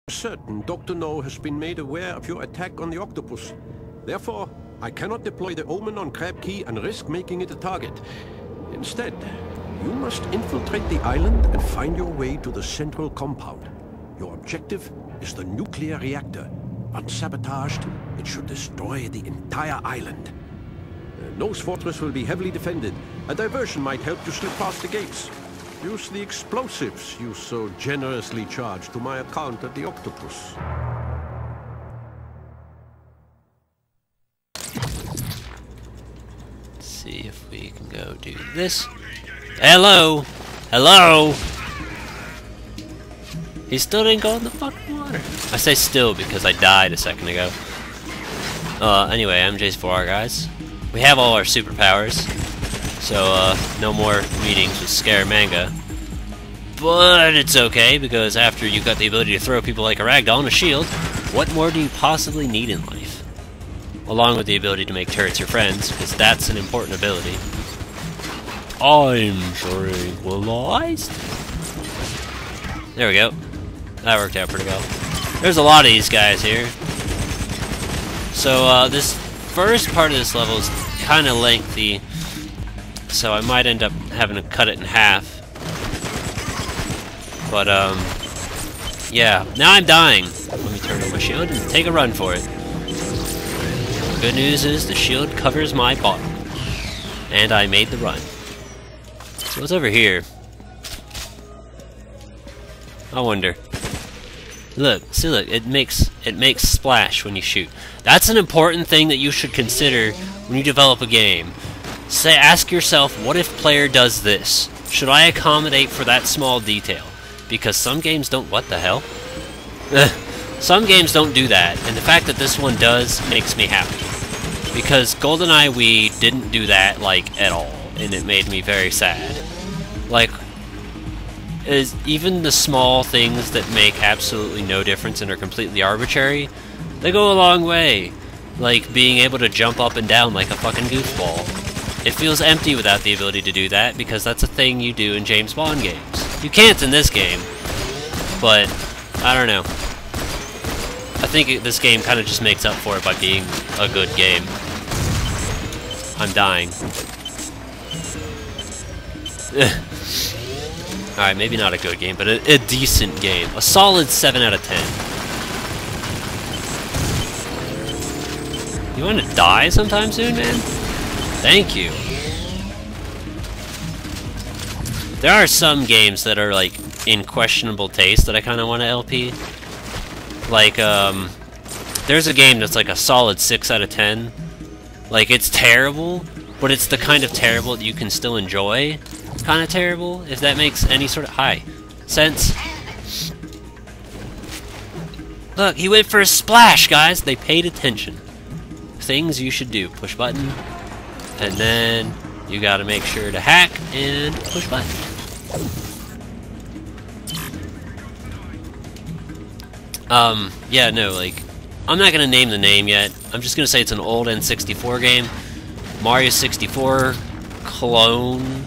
Certain Dr. No has been made aware of your attack on the octopus. Therefore, I cannot deploy the Omen on Crab Key and risk making it a target. Instead, you must infiltrate the island and find your way to the central compound. Your objective is the nuclear reactor. Once sabotaged, it should destroy the entire island. Nose Fortress will be heavily defended. A diversion might help you slip past the gates. Use the explosives you so generously charged to my account at the Octopus. Let's see if we can go do this. Hello! Hello! He still didn't go in the fucking water. I say still because I died a second ago. Anyway, MJ's4R, guys. We have all our superpowers. So, no more meetings with Scaramanga. But it's okay, because after you've got the ability to throw people like a ragdoll and a shield, what more do you possibly need in life? Along with the ability to make turrets your friends, because that's an important ability. I'm tranquilized. There we go. That worked out pretty well. There's a lot of these guys here. So, this first part of this level is kind of lengthy, so I might end up having to cut it in half. But, yeah. Now I'm dying. Let me turn on my shield and take a run for it. The good news is the shield covers my bottom. And I made the run. So what's over here? I wonder. Look, see, look, it makes splash when you shoot. That's an important thing that you should consider when you develop a game. Ask yourself, what if player does this? Should I accommodate for that small detail? Because some games don't. What the hell? Some games don't do that, and the fact that this one does makes me happy. Because GoldenEye we didn't do that, like, at all, and it made me very sad. Like, even the small things that make absolutely no difference and are completely arbitrary, they go a long way. Like being able to jump up and down like a fucking goofball. It feels empty without the ability to do that, because that's a thing you do in James Bond games. You can't in this game, but I don't know. I think this game kind of just makes up for it by being a good game. I'm dying. Alright, maybe not a good game, but a decent game. A solid 7 out of 10. You want to die sometime soon, man? Thank you. There are some games that are, like, in questionable taste that I kind of want to LP. Like, there's a game that's like a solid 6 out of 10. Like, it's terrible, but it's the kind of terrible that you can still enjoy. Kind of terrible, if that makes any sort of sense. Look, he went for a splash, guys. They paid attention. Things you should do. Push button, and then you gotta make sure to hack and push button. Yeah, no, like, I'm not gonna name the name yet. I'm just gonna say it's an old N64 game. Mario 64 clone.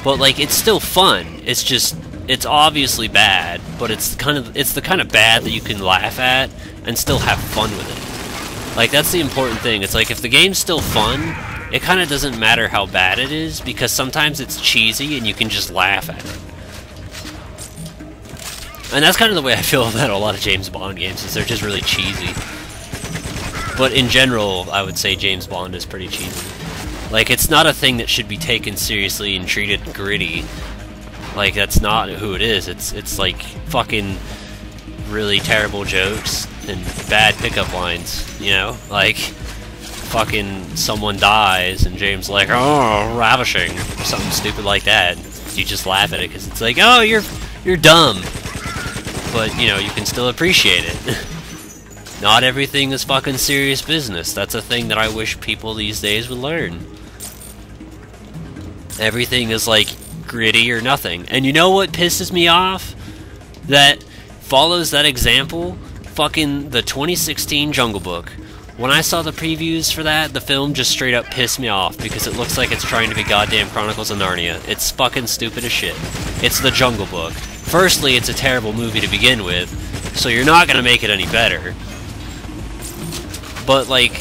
But, like, it's still fun. It's just, it's obviously bad, but it's the kind of bad that you can laugh at and still have fun with it. Like, that's the important thing. It's like, if the game's still fun, it kind of doesn't matter how bad it is, because sometimes it's cheesy and you can just laugh at it. And that's kind of the way I feel about a lot of James Bond games, is they're just really cheesy. But in general, I would say James Bond is pretty cheesy. Like, it's not a thing that should be taken seriously and treated gritty. Like, that's not who it is. It's like fucking really terrible jokes and bad pickup lines, you know? Like, fucking someone dies and James like, oh, ravishing, or something stupid like that. You just laugh at it because it's like, oh, you're dumb. But, you know, you can still appreciate it. Not everything is fucking serious business. That's a thing that I wish people these days would learn. Everything is, like, gritty or nothing. And you know what pisses me off? That follows that example? Fucking the 2016 Jungle Book. When I saw the previews for that, the film just straight up pissed me off, because it looks like it's trying to be goddamn Chronicles of Narnia. It's fucking stupid as shit. It's the Jungle Book. Firstly, it's a terrible movie to begin with. so you're not gonna make it any better. But, like,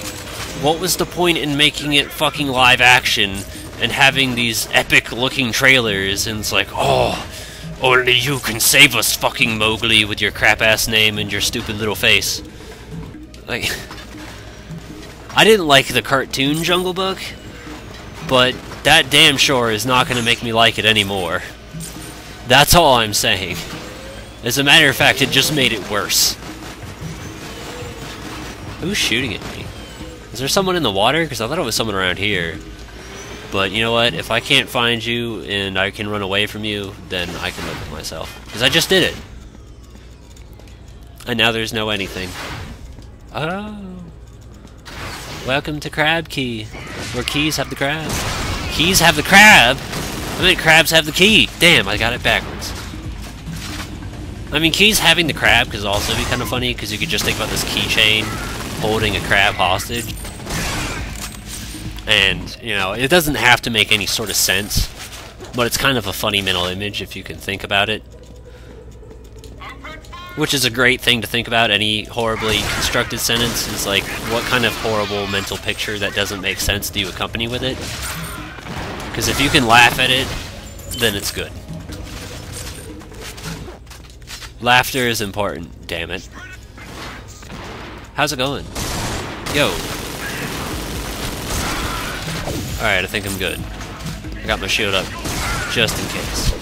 what was the point in making it fucking live action and having these epic-looking trailers, and it's like, oh, only you can save us, fucking Mowgli, with your crap-ass name and your stupid little face. Like, I didn't like the cartoon Jungle Book, but that damn sure is not gonna make me like it anymore. That's all I'm saying. As a matter of fact, it just made it worse. Who's shooting at me? Is there someone in the water? Because I thought it was someone around here. But you know what? If I can't find you and I can run away from you, then I can live with myself. Because I just did it. And now there's no anything. Oh. Welcome to Crab Key, where keys have the crab. Keys have the crab? I mean, crabs have the key. Damn, I got it backwards. I mean, keys having the crab could also be kind of funny, because you could just think about this keychain holding a crab hostage. And, you know, it doesn't have to make any sort of sense, but it's kind of a funny mental image if you can think about it. Which is a great thing to think about. Any horribly constructed sentence is like, what kind of horrible mental picture that doesn't make sense do you accompany with it? Because if you can laugh at it, then it's good. Laughter is important, damn it. How's it going? Yo. Alright, I think I'm good. I got my shield up, just in case.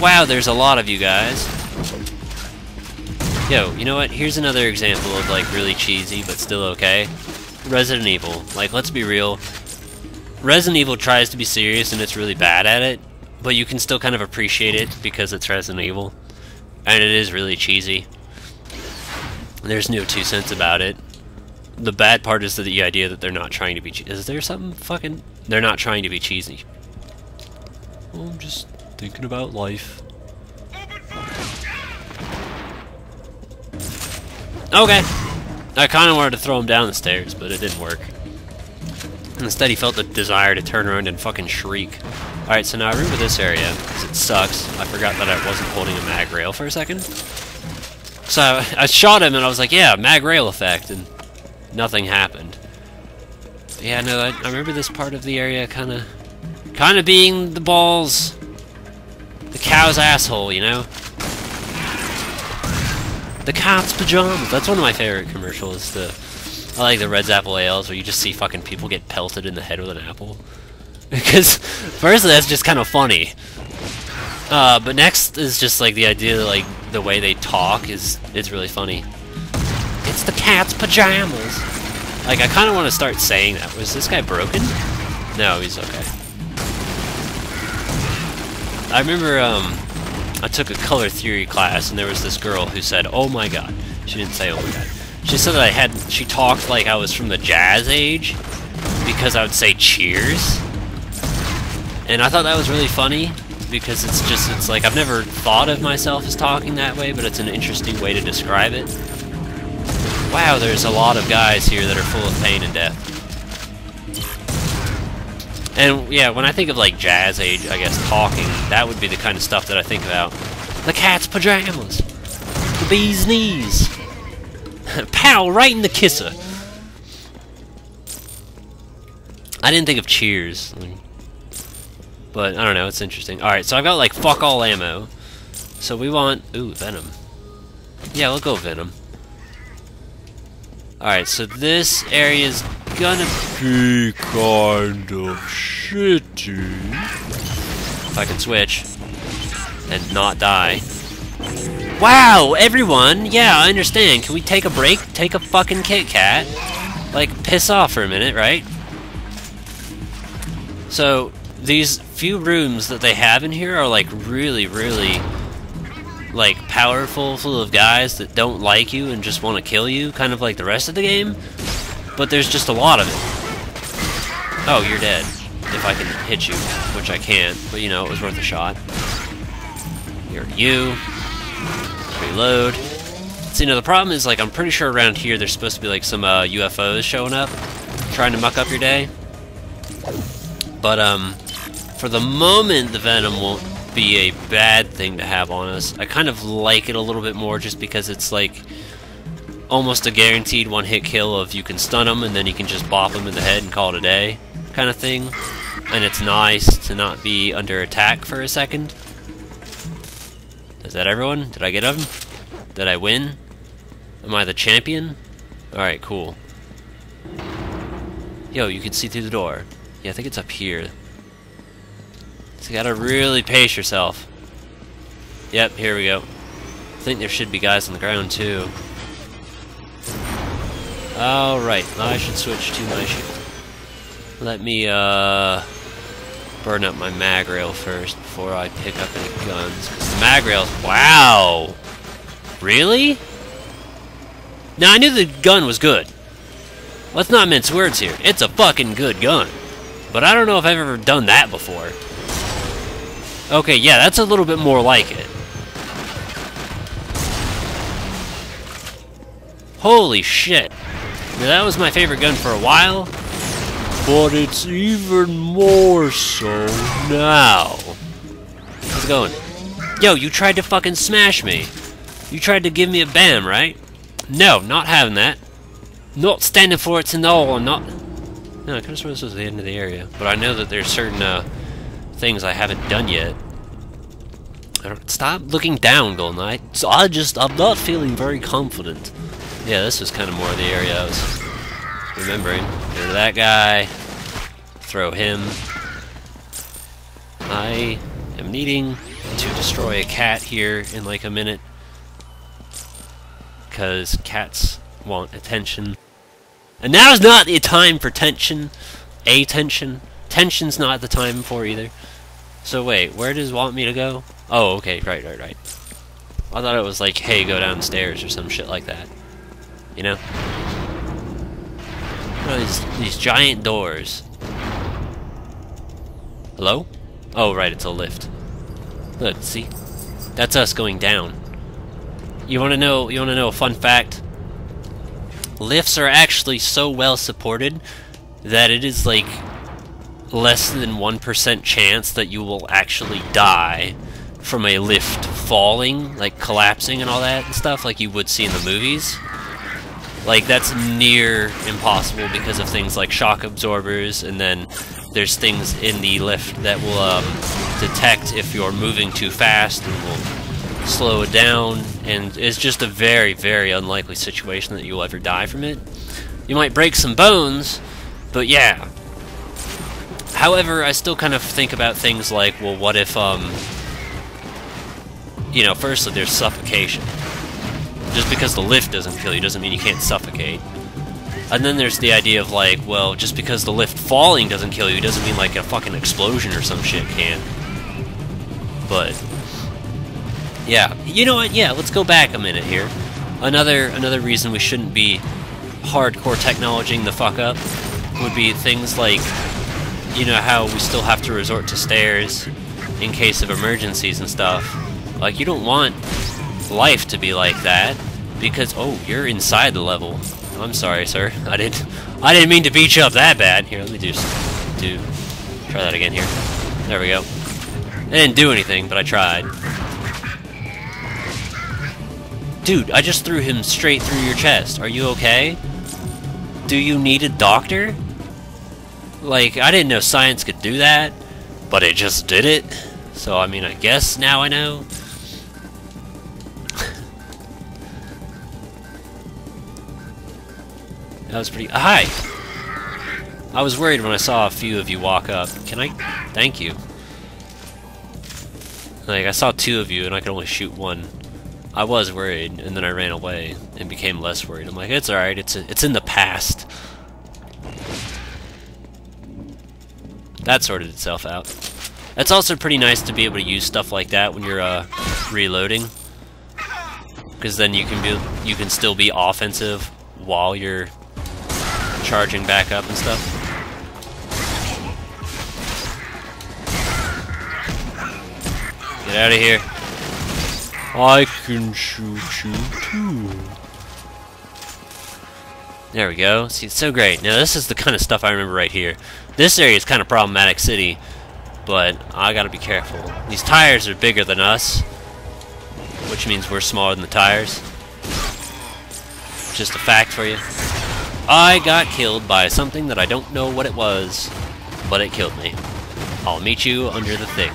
Wow, there's a lot of you guys. Yo, you know what? Here's another example of, like, really cheesy, but still okay. Resident Evil. Like, let's be real. Resident Evil tries to be serious, and it's really bad at it, but you can still kind of appreciate it because it's Resident Evil. And it is really cheesy. There's no two cents about it. The bad part is the idea that they're not trying to be cheesy. Is there something fucking... They're not trying to be cheesy. Well, I'm just thinking about life. Okay. I kind of wanted to throw him down the stairs, but it didn't work. Instead, he felt the desire to turn around and fucking shriek. Alright, so now I remember this area, because it sucks. I forgot that I wasn't holding a mag rail for a second. So I shot him, and I was like, yeah, mag rail effect, and nothing happened. But yeah, no, I remember this part of the area kind of being the balls, the cow's asshole, you know? The cat's pajamas. That's one of my favorite commercials. I like the Red's Apple Ales, where you just see fucking people get pelted in the head with an apple. Because, firstly, that's just kind of funny. But next is just, like, the idea, like, the way they talk is really funny. It's the cat's pajamas. Like, I kind of want to start saying that. Was this guy broken? No, he's okay. I remember, I took a color theory class, and there was this girl who said, oh my god. She didn't say oh my god. She said that she talked like I was from the jazz age, because I would say cheers. And I thought that was really funny, because it's like, I've never thought of myself as talking that way, but it's an interesting way to describe it. Wow, there's a lot of guys here that are full of pain and death. And yeah, when I think of like jazz age, I guess, talking, that would be the kind of stuff that I think about. The cat's pajamas. The bee's knees. Pow, right in the kisser. I didn't think of cheers. But, I don't know, it's interesting. Alright, so I've got, like, fuck all ammo. So we want... Ooh, Venom. Yeah, we'll go Venom. Alright, so this area's gonna be kind of shitty. If I can switch. And not die. Wow, everyone! Yeah, I understand. Can we take a break? Take a fucking Kit Kat? Like, piss off for a minute, right? So... these few rooms that they have in here are like really, really like powerful, full of guys that don't like you and just want to kill you, kind of like the rest of the game. But there's just a lot of it. Oh, you're dead. If I can hit you, which I can't, but you know, it was worth a shot. You're you. Reload. So, you know, the problem is, like, I'm pretty sure around here there's supposed to be like some UFOs showing up, trying to muck up your day. But for the moment, the Venom won't be a bad thing to have on us. I kind of like it a little bit more just because it's like almost a guaranteed one-hit kill of you can stun them and then you can just bop them in the head and call it a day kind of thing. And it's nice to not be under attack for a second. Is that everyone? Did I get them? Did I win? Am I the champion? Alright, cool. Yo, you can see through the door. Yeah, I think it's up here. So you gotta really pace yourself. Yep, here we go. I think there should be guys on the ground too. Alright, I should switch to my shield. Let me burn up my mag rail first before I pick up any guns. The mag rails, wow! Really? Now I knew the gun was good. Let's not mince words here. It's a fucking good gun. But I don't know if I've ever done that before. Okay, yeah, that's a little bit more like it. Holy shit. Now, that was my favorite gun for a while, but it's even more so now. How's it going? Yo, you tried to fucking smash me. You tried to give me a bam, right? No, not having that. Not standing for it and all, not... No, I could have sworn this was the end of the area. But I know that there's certain things I haven't done yet. Stop looking down, GoldenEye. So I'm not feeling very confident. Yeah, this was kind of more the area I was remembering. Get rid of that guy. Throw him. I am needing to destroy a cat here in like a minute. Because cats want attention. And now's not the time for tension. Attention. Tension's not the time for either. So wait, where does it want me to go? Oh, okay, right. I thought it was like, hey, go downstairs or some shit like that. You know? Oh, these giant doors. Hello? Oh, right, it's a lift. Look, see? That's us going down. You wanna know a fun fact? Lifts are actually so well supported that it is like less than 1% chance that you will actually die from a lift falling, like collapsing and all that and stuff like you would see in the movies. Like, that's near impossible because of things like shock absorbers, and then there's things in the lift that will detect if you're moving too fast and will slow it down, and it's just a very, very unlikely situation that you'll ever die from it. You might break some bones, but yeah. However, I still kind of think about things like, well, what if, you know, firstly, there's suffocation. Just because the lift doesn't kill you doesn't mean you can't suffocate. And then there's the idea of like, well, just because the lift falling doesn't kill you doesn't mean like a fucking explosion or some shit can. But yeah, you know what? Yeah, let's go back a minute here. Another reason we shouldn't be hardcore technologying the fuck up would be things like, you know how we still have to resort to stairs in case of emergencies and stuff. Like, you don't want life to be like that, because oh, you're inside the level. I'm sorry, sir. I didn't mean to beat you up that bad. Here, let me try that again here. There we go. I didn't do anything, but I tried. Dude, I just threw him straight through your chest. Are you okay? Do you need a doctor? Like, I didn't know science could do that, but it just did it. So, I mean, I guess now I know. That was pretty... Hi! I was worried when I saw a few of you walk up. Can I... Thank you. Like, I saw two of you and I could only shoot one. I was worried, and then I ran away and became less worried. I'm like, it's alright, it's in the past. That sorted itself out. It's also pretty nice to be able to use stuff like that when you're reloading. Because then you can still be offensive while you're charging back up and stuff. Get out of here. I can shoot you too. There we go. See, it's so great. Now this is the kind of stuff I remember right here. This area is kind of problematic city but I gotta be careful. These tires are bigger than us, which means we're smaller than the tires. Just a fact for you. I got killed by something that I don't know what it was, but it killed me. I'll meet you under the thing.